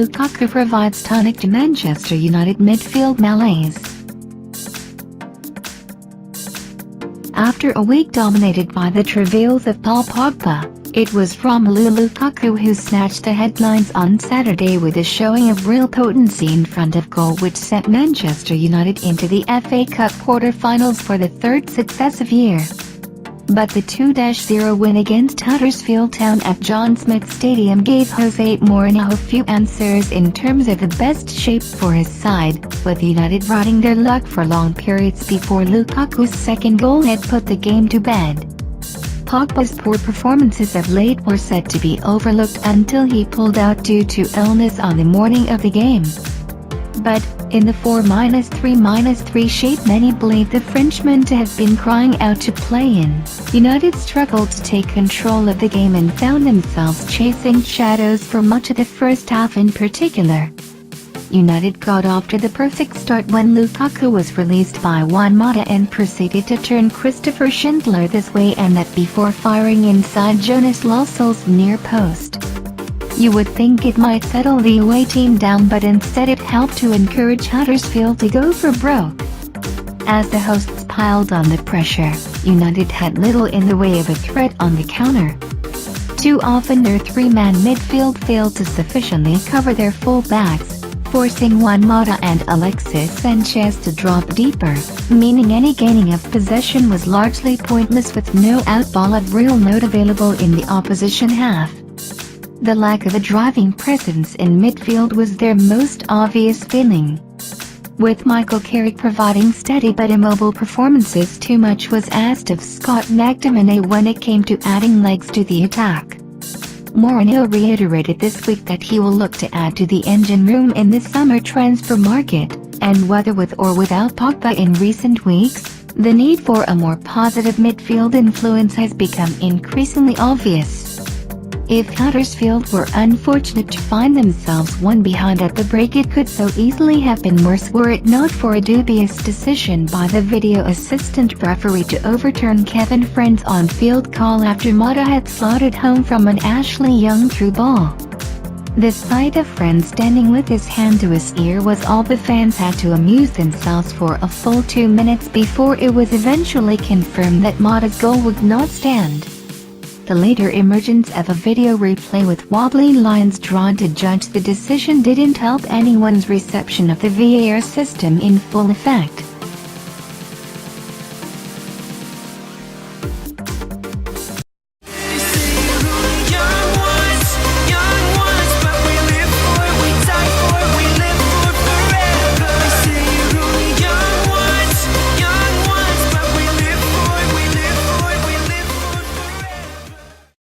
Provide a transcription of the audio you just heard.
Lukaku provides tonic to Manchester United midfield malaise. After a week dominated by the travails of Paul Pogba, it was Romelu Lukaku who snatched the headlines on Saturday with a showing of real potency in front of goal, which sent Manchester United into the FA Cup quarter-finals for the third successive year. But the 2-0 win against Huddersfield Town at John Smith Stadium gave Jose Mourinho few answers in terms of the best shape for his side, with United riding their luck for long periods before Lukaku's second goal had put the game to bed. Pogba's poor performances of late were said to be overlooked until he pulled out due to illness on the morning of the game. But, in the 4-3-3 shape many believe the Frenchman to have been crying out to play in, United struggled to take control of the game and found themselves chasing shadows for much of the first half in particular. United got off to the perfect start when Lukaku was released by Juan Mata and proceeded to turn Christopher Schindler this way and that before firing inside Jonas Lascelles' near post. You would think it might settle the away team down, but instead it helped to encourage Huddersfield to go for broke. As the hosts piled on the pressure, United had little in the way of a threat on the counter. Too often their three-man midfield failed to sufficiently cover their full-backs, forcing Juan Mata and Alexis Sanchez to drop deeper, meaning any gaining of possession was largely pointless with no outball of real note available in the opposition half. The lack of a driving presence in midfield was their most obvious failing. With Michael Carrick providing steady but immobile performances, too much was asked of Scott McTominay when it came to adding legs to the attack. Mourinho reiterated this week that he will look to add to the engine room in the summer transfer market, and whether with or without Pogba in recent weeks, the need for a more positive midfield influence has become increasingly obvious. If Huddersfield were unfortunate to find themselves one behind at the break, it could so easily have been worse were it not for a dubious decision by the video assistant referee to overturn Kevin Friend's on-field call after Mata had slotted home from an Ashley Young through ball. The sight of Friend standing with his hand to his ear was all the fans had to amuse themselves for a full 2 minutes before it was eventually confirmed that Mata's goal would not stand. The later emergence of a video replay with wobbly lines drawn to judge the decision didn't help anyone's reception of the VAR system in full effect.